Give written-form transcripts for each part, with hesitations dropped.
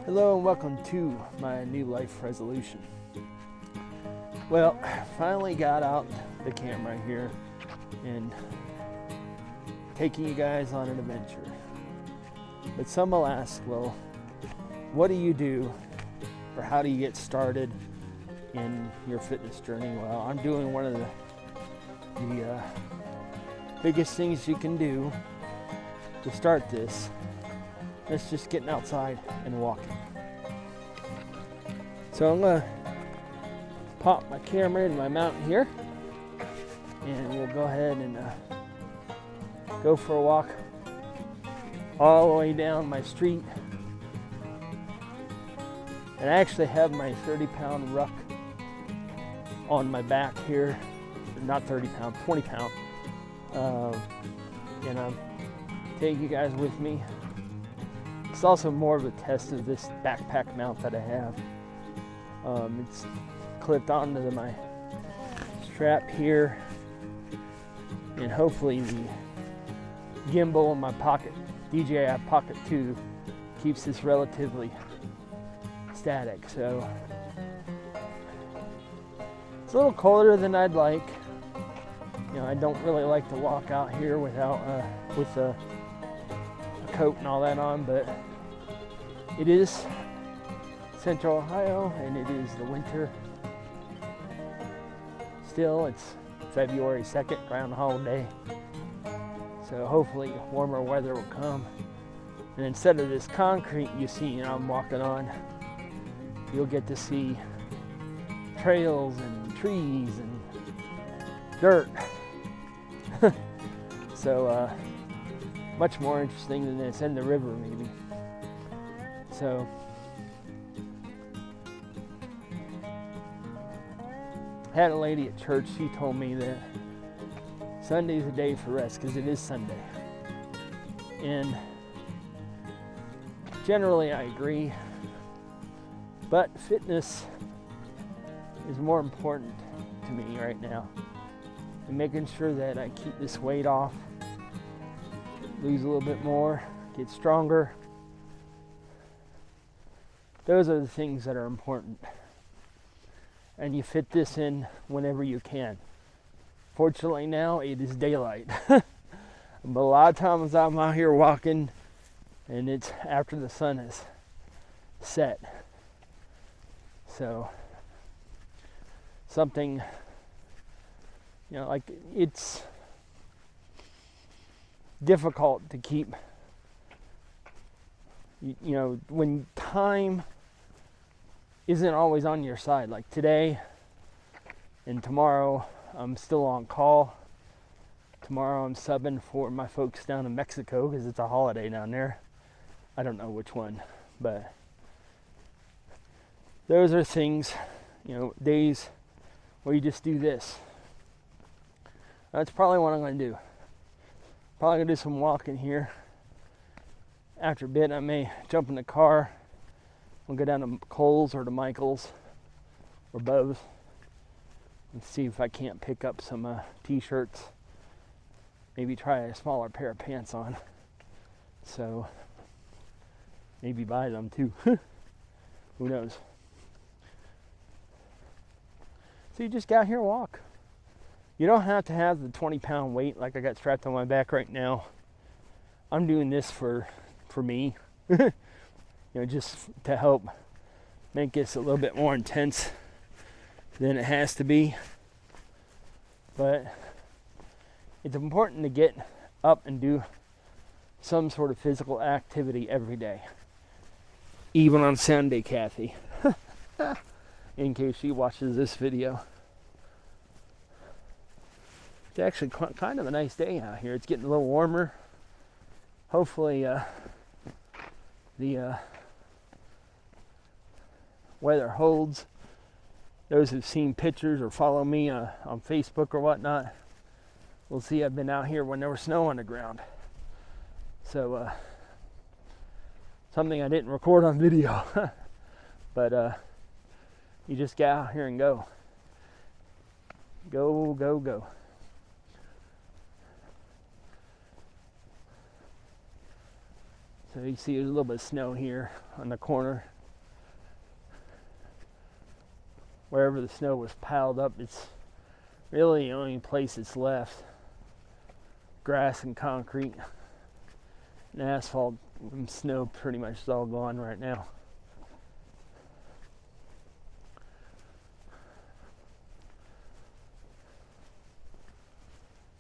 Hello and welcome to my new life resolution. Well, finally got out the camera here and taking you guys on an adventure. But some will ask, well, what do you do or how do you get started in your fitness journey? Well, I'm doing one of the biggest things you can do to start this. It's just getting outside and walking. So I'm going to pop my camera in my mountain here and we'll go ahead and go for a walk all the way down my street. And I actually have my 30-pound ruck on my back here. Not 30 pound, 20 pound. And I'm taking you guys with me. It's also more of a test of this backpack mount that I have. It's clipped onto my strap here, and hopefully the gimbal in my pocket, DJI Pocket 2, keeps this relatively static. So it's a little colder than I'd like. You know, I don't really like to walk out here without with a coat and all that on, but it is Central Ohio and it is the winter. Still, it's February 2nd, Groundhog Day. So hopefully warmer weather will come. And instead of this concrete you see I'm walking on, you'll get to see trails and trees and dirt. So much more interesting than this, and the river maybe. So I had a lady at church, she told me that Sunday's a day for rest because it is Sunday. And generally I agree, but fitness is more important to me right now. And making sure that I keep this weight off, lose a little bit more, get stronger. Those are the things that are important. And you fit this in whenever you can. Fortunately now it is daylight. But a lot of times I'm out here walking and it's after the sun is set. So something, you know, like it's difficult to keep, you know, when time isn't always on your side. Like today and tomorrow I'm still on call. Tomorrow I'm subbing for my folks down in Mexico because it's a holiday down there. I don't know which one, but those are things, you know, days where you just do this. That's probably what I'm going to do. Probably going to do some walking here. After a bit, I may jump in the car. We'll go down to Kohl's or to Michael's or both and see if I can't pick up some t-shirts. Maybe try a smaller pair of pants on. So maybe buy them too. Who knows? So you just get out here and walk. You don't have to have the 20-pound weight like I got strapped on my back right now. I'm doing this for me. You know, just to help make this a little bit more intense than it has to be. But it's important to get up and do some sort of physical activity every day. Even on Sunday, Kathy. In case she watches this video. It's actually kind of a nice day out here. It's getting a little warmer. Hopefully the weather holds. Those who've seen pictures or follow me on Facebook or whatnot will see I've been out here when there was snow on the ground. So something I didn't record on video. But you just get out here and go. Go, go, go. So you see there's a little bit of snow here on the corner. wherever the snow was piled up, it's really the only place that's left. Grass and concrete and asphalt, and snow pretty much is all gone right now.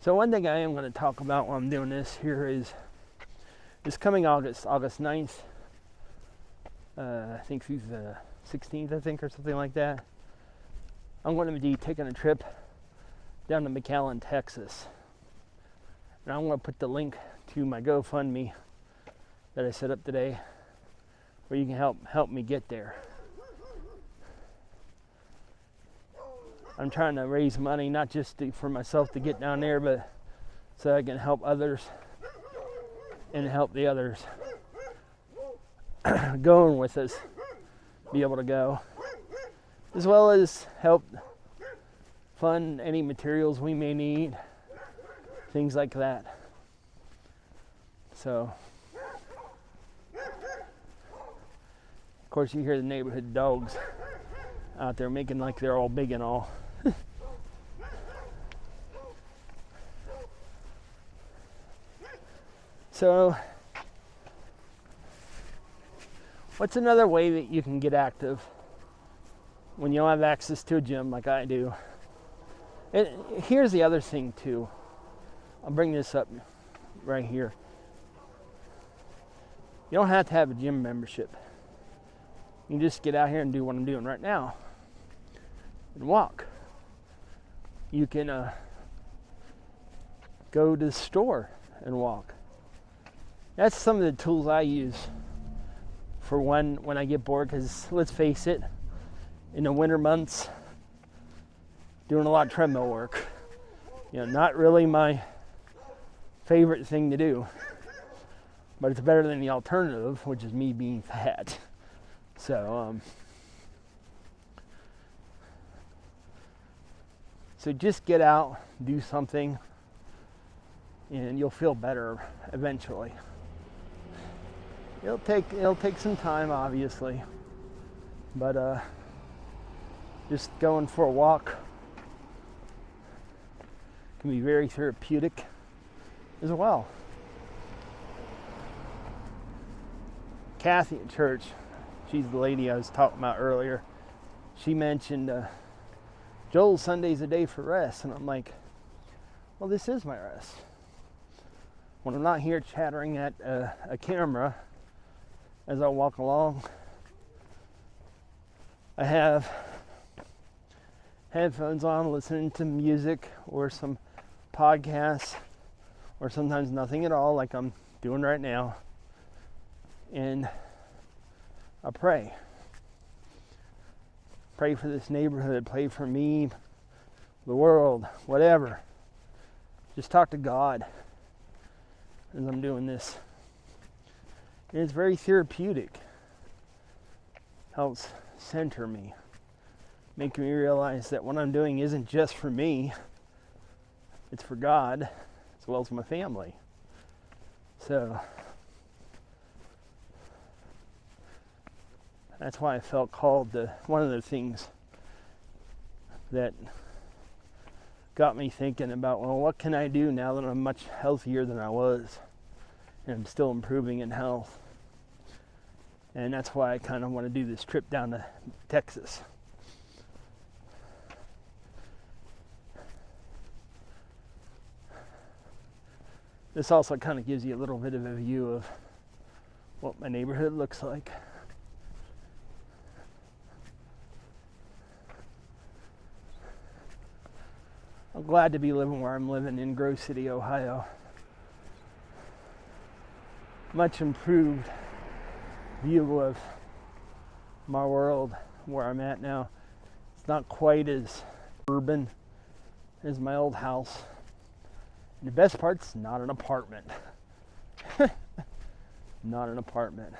So one thing I am going to talk about while I'm doing this here is this coming August 9th, I think through the 16th, I think, or something like that. I'm going to be taking a trip down to McAllen, Texas. And I'm going to put the link to my GoFundMe that I set up today where you can help me get there. I'm trying to raise money, not just for myself to get down there, but so I can help others and help the others going with us be able to go, as well as help fund any materials we may need, things like that. So, of course, you hear the neighborhood dogs out there making like they're all big and all. So, what's another way that you can get active when you don't have access to a gym like I do? And here's the other thing too. I'll bring this up right here. You don't have to have a gym membership. You can just get out here and do what I'm doing right now and walk. You can go to the store and walk. That's some of the tools I use for when I get bored, because let's face it, in the winter months, doing a lot of treadmill work, not really my favorite thing to do, but it's better than the alternative, which is me being fat. So just get out, do something, and you'll feel better eventually. It'll take some time, obviously, but just going for a walk can be very therapeutic as well. Kathy at church, she's the lady I was talking about earlier, she mentioned Joel, Sunday's a day for rest, and I'm like, well, this is my rest. When I'm not here chattering at a camera as I walk along, I have headphones on, listening to music or some podcasts, or sometimes nothing at all, like I'm doing right now, and I pray. Pray for this neighborhood, pray for me, the world, whatever. Just talk to God as I'm doing this. And it's very therapeutic. Helps center me. Make me realize that what I'm doing isn't just for me. It's for God as well as my family. So that's why I felt called to, one of the things that got me thinking about, well, what can I do now that I'm much healthier than I was and I'm still improving in health? And that's why I kind of want to do this trip down to Texas. This also kind of gives you a little bit of a view of what my neighborhood looks like. I'm glad to be living where I'm living in Grove City, Ohio. Much improved view of my world where I'm at now. It's not quite as urban as my old house. And the best part's not an apartment. Not an apartment.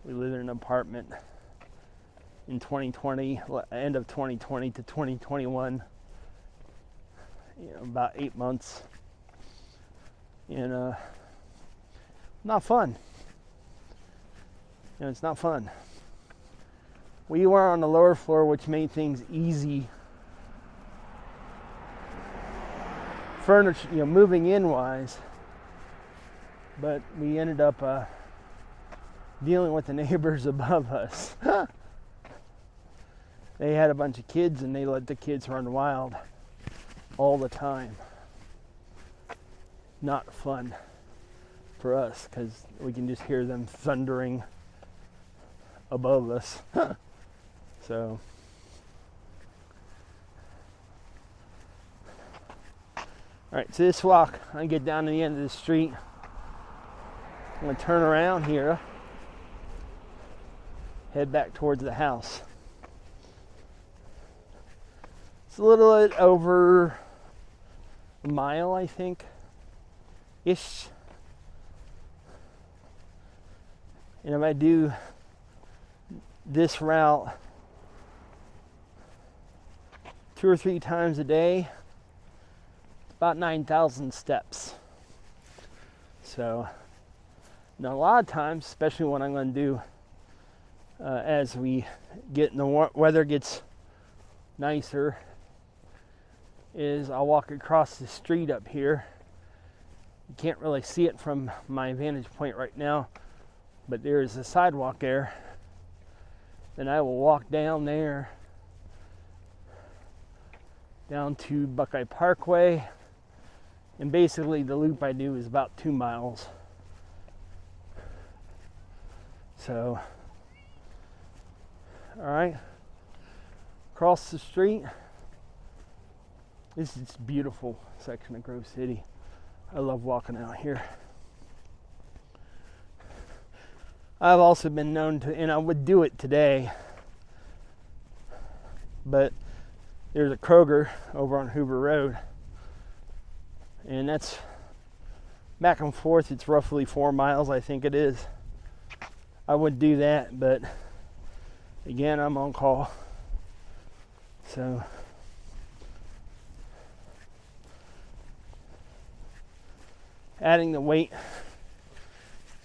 We lived in an apartment in 2020, end of 2020 to 2021, about 8 months, and not fun. It's not fun. We were on the lower floor, which made things easy. Furniture, moving in wise. But we ended up dealing with the neighbors above us. They had a bunch of kids and they let the kids run wild all the time. Not fun for us because we can just hear them thundering above us. So alright, so this walk, I get down to the end of the street. I'm going to turn around here, head back towards the house. It's a little bit over a mile, I think, ish. And if I do this route 2 or 3 times a day, about 9,000 steps. So, now a lot of times, especially when I'm going to do as we get in the weather gets nicer, is I'll walk across the street up here. You can't really see it from my vantage point right now, but there is a sidewalk there. Then I will walk down there, down to Buckeye Parkway, and basically the loop I do is about 2 miles. So, all right, across the street. This is a beautiful section of Grove City. I love walking out here. I've also been known to, and I would do it today, but there's a Kroger over on Hoover Road, and that's back and forth. It's roughly 4 miles, I think it is. I would do that, but again, I'm on call. So adding the weight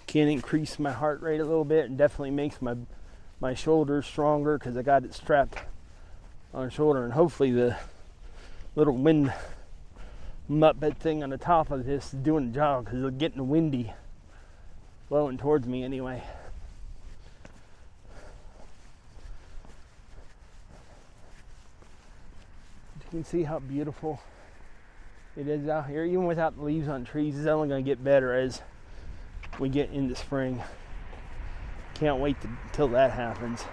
can increase my heart rate a little bit and definitely makes my shoulders stronger because I got it strapped on the shoulder, and hopefully the little wind muppet thing on the top of this is doing the job because it's getting windy, blowing towards me anyway. You can see how beautiful it is out here. Even without the leaves on trees, it's only going to get better as we get into spring. Can't wait till that happens.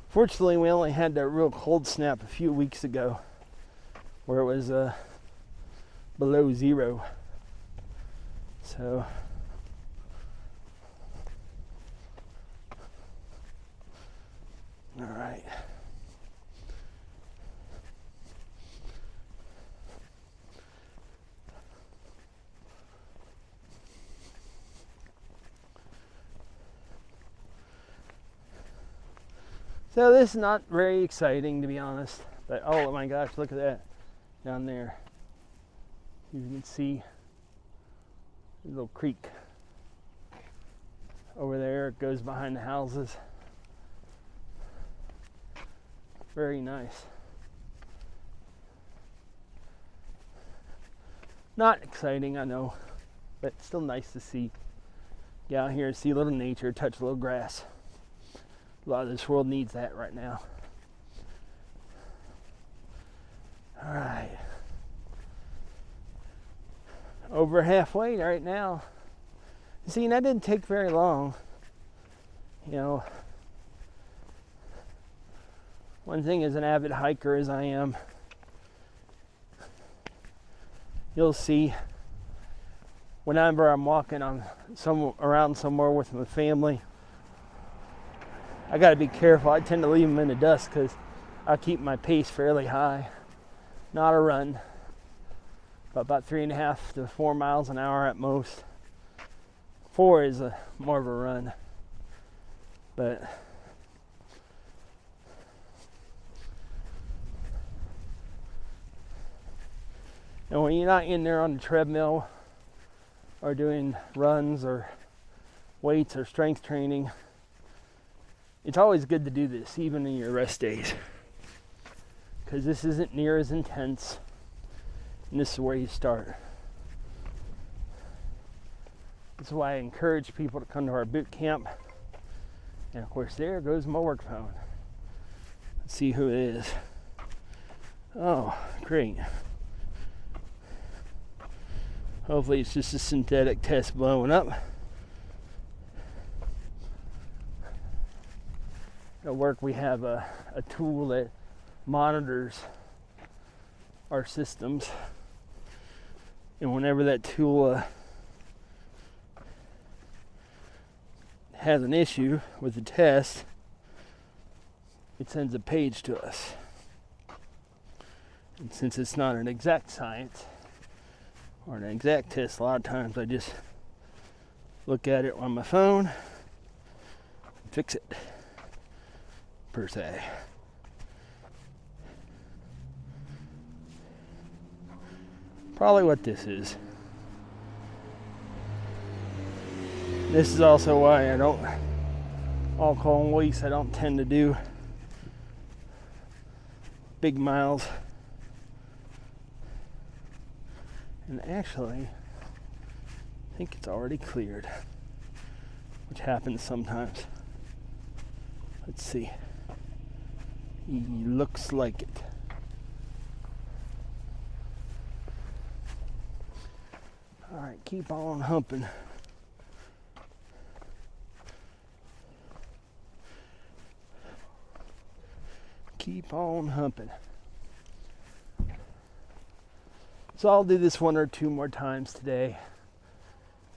Fortunately, we only had that real cold snap a few weeks ago where it was below 0. So all right. So this is not very exciting, to be honest, but oh my gosh, look at that down there. You can see a little creek over there. It goes behind the houses. Very nice. Not exciting, I know, but still nice to see. Get out here and see a little nature, touch a little grass. A lot of this world needs that right now. All right. Over halfway right now. See, that didn't take very long. You know, one thing as an avid hiker as I am, you'll see whenever I'm walking on around somewhere with my family, I got to be careful. I tend to leave them in the dust because I keep my pace fairly high. Not a run, but about 3.5 to 4 miles an hour at most. 4 is more of a run, but and when you're not in there on the treadmill or doing runs or weights or strength training, it's always good to do this, even in your rest days. Because this isn't near as intense, and this is where you start. This is why I encourage people to come to our boot camp. And of course, there goes my work phone. Let's see who it is. Oh, great. Hopefully it's just a synthetic test blowing up. At work we have a tool that monitors our systems. And whenever that tool has an issue with the test, it sends a page to us. And since it's not an exact science or an exact test, a lot of times I just look at it on my phone and fix it, per se. Probably what this is. This is also why I don't, alcohol and waste, I don't tend to do big miles. And actually, I think it's already cleared, which happens sometimes. Let's see. He looks like it. Alright, keep on humping. Keep on humping. So I'll do this one or two more times today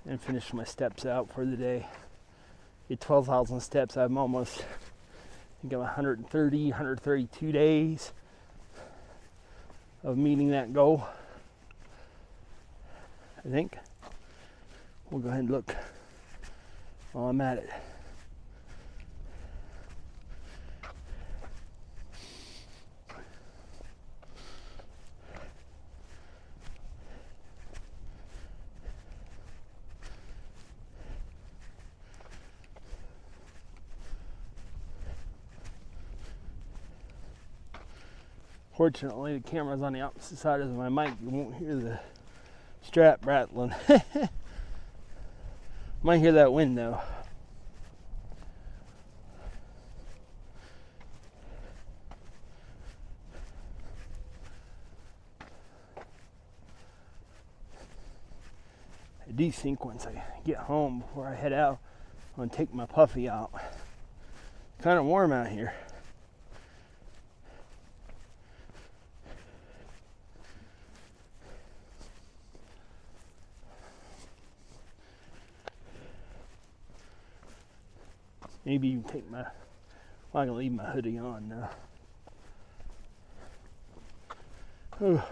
and finish my steps out for the day. Get 12,000 steps. I'm almost, I think I'm 132 days of meeting that goal. I think. We'll go ahead and look while I'm at it. Fortunately, the camera's on the opposite side of my mic. You won't hear the strap rattling. Might hear that wind though. I do think once I get home, before I head out, I'm going to take my puffy out. It's kind of warm out here. Maybe you can take my, well, I can leave my hoodie on now. Oh.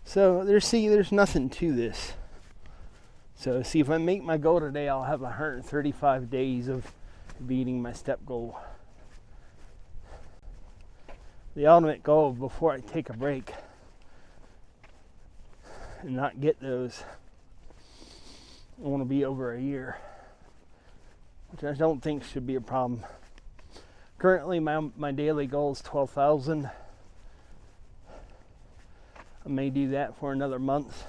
So there's nothing to this. So see, if I make my goal today, I'll have 135 days of beating my step goal. The ultimate goal before I take a break and not get those, I want to be over a year, which I don't think should be a problem. Currently, my daily goal is 12,000. I may do that for another month,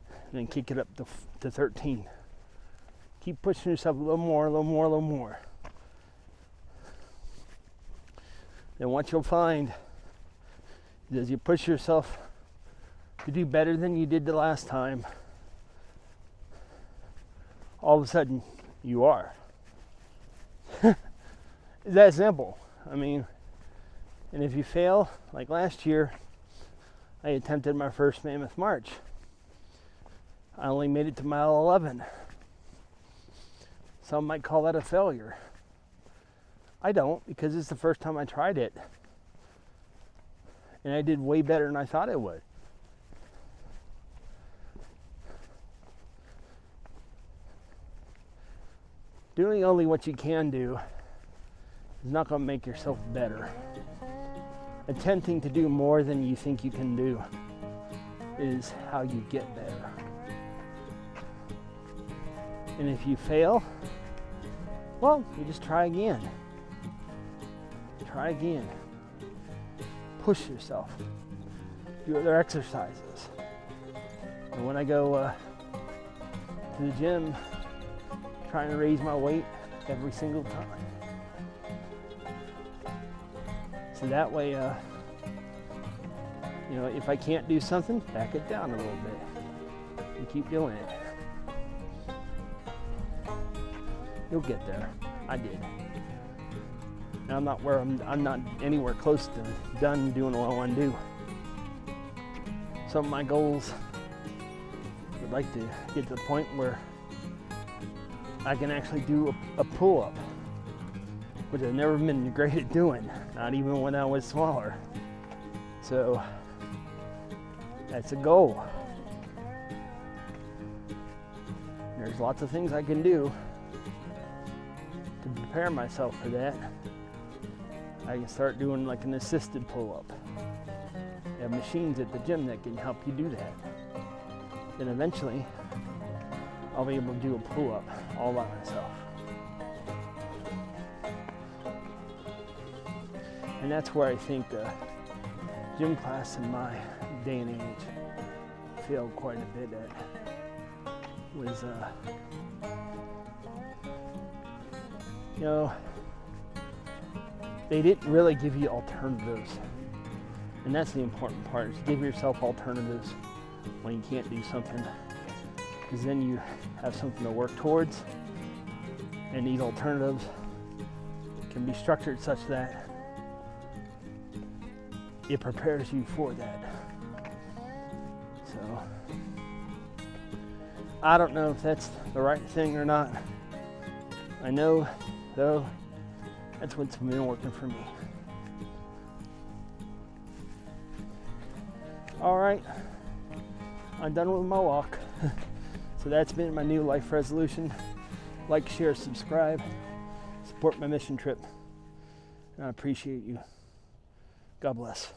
and then kick it up to 13. Keep pushing yourself a little more, a little more, a little more. Then what you'll find is as you push yourself to do better than you did the last time, all of a sudden you are. It's that simple. I mean, and if you fail, like last year, I attempted my first Mammoth March. I only made it to mile 11. Some might call that a failure. I don't, because it's the first time I tried it. And I did way better than I thought I would. Doing only what you can do is not going to make yourself better. Attempting to do more than you think you can do is how you get better. And if you fail, well, you just try again. Try again. Push yourself. Do other exercises. And when I go to the gym, trying to raise my weight every single time. So that way, if I can't do something, back it down a little bit and keep doing it. You'll get there. I did. Now I'm not anywhere close to done doing what I want to do. Some of my goals would like to get to the point where I can actually do a pull-up, which I've never been great at doing, not even when I was smaller. So that's a goal. There's lots of things I can do to prepare myself for that. I can start doing like an assisted pull-up. They have machines at the gym that can help you do that. Then eventually, I'll be able to do a pull-up all by myself. And that's where I think gym class in my day and age failed quite a bit at. Was, they didn't really give you alternatives. And that's the important part, is give yourself alternatives when you can't do something. Because then you have something to work towards. And these alternatives can be structured such that it prepares you for that. So, I don't know if that's the right thing or not. I know, though, that's what's been working for me. All right, I'm done with my walk. So that's been my new life resolution. Like, share, subscribe, support my mission trip. And I appreciate you. God bless.